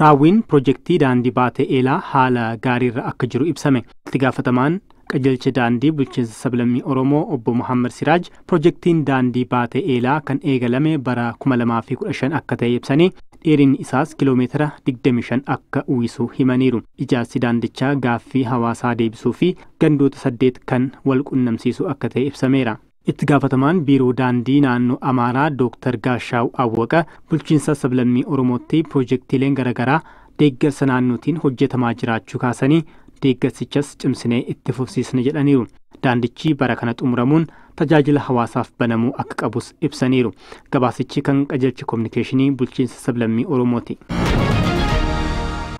Raawwiin piroojeektii daandii baatee eelaa haala gaariirra akka jiru ibsame. Itti gaafatamaan qajeelcha daandii bulchiinsa sablammii Oromoo obbo Muhammad Siraaj piroojeektiin daandii baatee eelaa kan eegalame bara 2015 akka ta'e ibsanii dheerinni isaas kiiloomeetira 25 akka uwwisu himaniiru. Ijaarsi daandichaa gaaffii hawaasaa deebisuu fi gandoota 8 kan wal qunnamsiisu akka ta'e ibsameera. Itti gaafatamaan biiroo daandii naannoo Amaaraa Dr. Gaashaaw Awwaqa bulchiinsa sablammii Oromootti piroojeektiileen garaagaraa deeggarsa naannootiin hojjetamaa jiraachuu kaasanii deeggarsichas cimsinee itti fufsiisna jedhaniiru. Daandichi bara kana xumuramuun tajaajila hawaasaaf banamuu akka qabus ibsaniiru. Gabaasichi kan qajeelcha kominikeeshinii bulchiinsa sablammii Oromooti.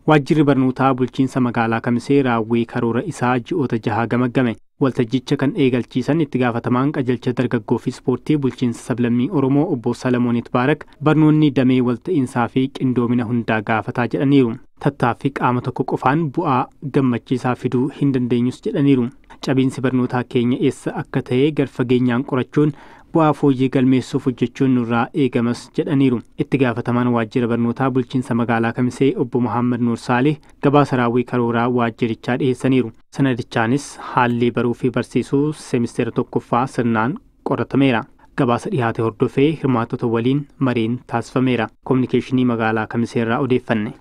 Waajjirri barnootaa bulchiinsa magaalaa Kamisee raawwii karoora isaa ji'oota 6 gamaggame. Waltajjicha kan eegalchiisan itti gaafatamaan qajeelcha dargaggoo fi ispoortii bulchiinsa sablammii Oromoo obbo Salamoon Baarak barnoonni damee walta'iinsaa fi qindoomina hundaa gaafataa jedhaniiru. Tattaaffii qaama tokko qofaan bu'aa gammachiisaa fiduu hin dandeenyus jedhaniiru. Cabiinsi barnootaa keenya eessa akka ta'e garfageenyaan qorachuun bu'aa fooyyee galmeessuuf hojjechuun nurraa eegamas jedhaniiru. Itti gaafatamaan waajjira barnootaa bulchiinsa magaalaa Kamisee obbo Muhammad Nuur Saalih gabaasa raawwii karooraa waajjirichaa dhiyeessaniiru. Sanadichaanis haalli baruu fi barsiisuu seemisteera 1ffaa sirnaan qoratameera. Gabaasa dhiyaate hordofee hirmaattota waliin mariin taasifameera. Kominikeeshinii magaalaa Kamiseerraa odeeffanne.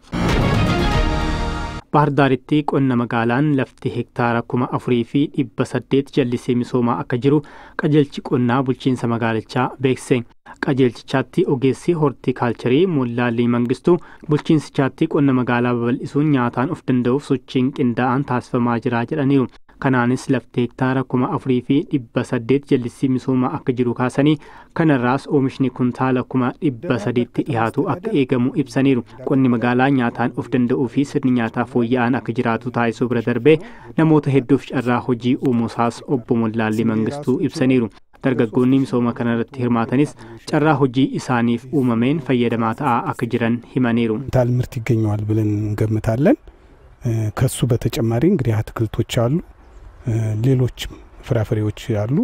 Bahar Daaritti qonna magaalaan lafti hektaara 4,800 jallisii misoomaa akka jiru qajeelchi qonnaa bulchiinsa magaalichaa beekse. Qajeelchichaatti ogeessi hortiikaalcharii Mollaalii Mangistuu bulchiinsichaatti qonna magaalaa babal'isuun nyaataan of danda'uuf sochiin qindaa'aan taasifamaa jira jedhaniiru. Kanaanis lafti hektaara 4,800 jallisii misoomaa akka jiru kaasanii kanarraas oomishni kuntaala 300,000tti dhiyaatu akka eegamu ibsaniiru. Qonni magaalaa nyaataan of danda'uu fi sirni nyaataa fooyya'aan akka jiraatu taasisuu bira darbee namoota hedduuf carraa hojii uumuusaas obbo Mollaalii Mangistuu ibsaniiru. Dargaggoonni misooma kanarratti hirmaatanis carraa hojii isaaniif uumameen fayyadamaa ta'aa akka jiran himaniiru. ታል ምርት ይገኛል ብለን እንገምታለን። ከሱ በተጨማሪ እንግዲህ አትክልቶች አሉ፣ ሌሎችም ፍራፍሬዎች አሉ።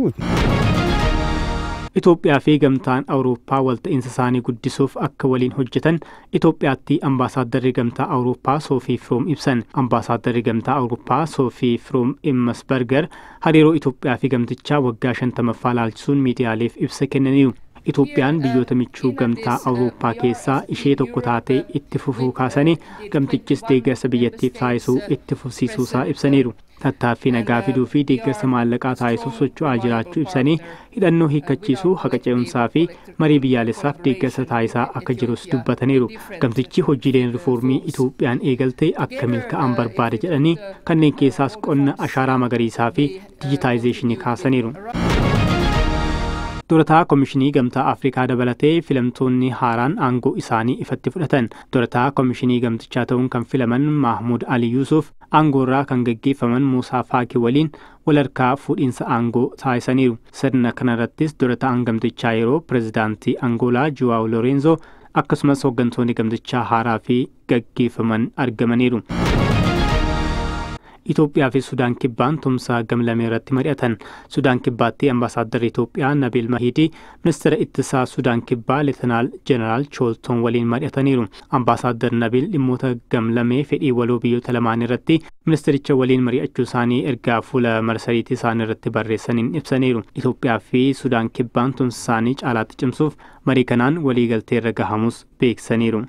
Itoophiyaa fi gamtaan Awurooppaa walta'iinsa isaanii guddisuuf akka waliin hojjetan Itoophiyaatti ambaasaaddarri gamtaa Awurooppaa Soofii Firoom ibsan. Ambaasaaddarri gamtaa Awurooppaa Soofii Firoom Immasberger hariiroo Itoophiyaa fi gamtichaa waggaa 50ffaa ilaalchisuun miidiyaaleef ibsa kennaniiru. Itoophiyaan biyyoota michuu gamtaa Awurooppaa keessaa ishee tokko taatee itti fufuu kaasanii gamtichis deeggarsa biyyattiif taasisuu itti fufsiisuusaa ibsaniiru. Tattaaffii nagaa fiduu fi deeggarsa maallaqaa taasisuuf socho'aa jiraachuu ibsanii hidhannoo hiikkachiisuu haqa ce'umsaa fi marii biyyaalessaaf deeggarsa taasisaa akka jirus dubbataniiru. Gamtichi hojiileen rifoormii Itoophiyaan eegalte akka milkaa'an barbaada jedhanii kanneen keessaas qonna ashaaraa magariisaa fi dijitaayizeeshinii kaasaniiru. Durataa Komishinii Gamtaa Afrikaa dabalatee filamtoonni haaraan aangoo isaanii ifatti fudhatan. Durataa Komishinii Gamtichaa ta'uun kan filaman Mahmud Ali Yusuf aangoorraa kan gaggeeffaman Muusaa Faakii waliin walharkaa fuudhiinsa aangoo taasisaniiru. Sirna kanarrattis durataan gamtichaa yeroo pirezidaantii Angoolaa Joao Lorenzo akkasumas hooggantoonni gamtichaa haaraa fi gaggeeffaman argamaniiru. Itoophiyaa fi Sudaan Kibbaan tumsa gamlamee irratti mari'atan. Sudaan Kibbaatti ambaasaaddarri Itoophiyaa Nabil Mahidi ministeera ittisaa Sudaan Kibbaa Leetanaal Jeneraal Choolton waliin mari'ataniiru. Ambaasaadder Nabil dhimmoota gamlamee fedhii waloo biyyoota lamaan irratti ministericha waliin mari'achuu isaanii ergaa fuula marsariitii isaanii irratti barreessaniin ibsaniiru. Itoophiyaa fi Sudaan Kibbaan tumsa isaanii caalaatti cimsuuf marii kanaan waliigaltee irra gahamus beeksaniiru.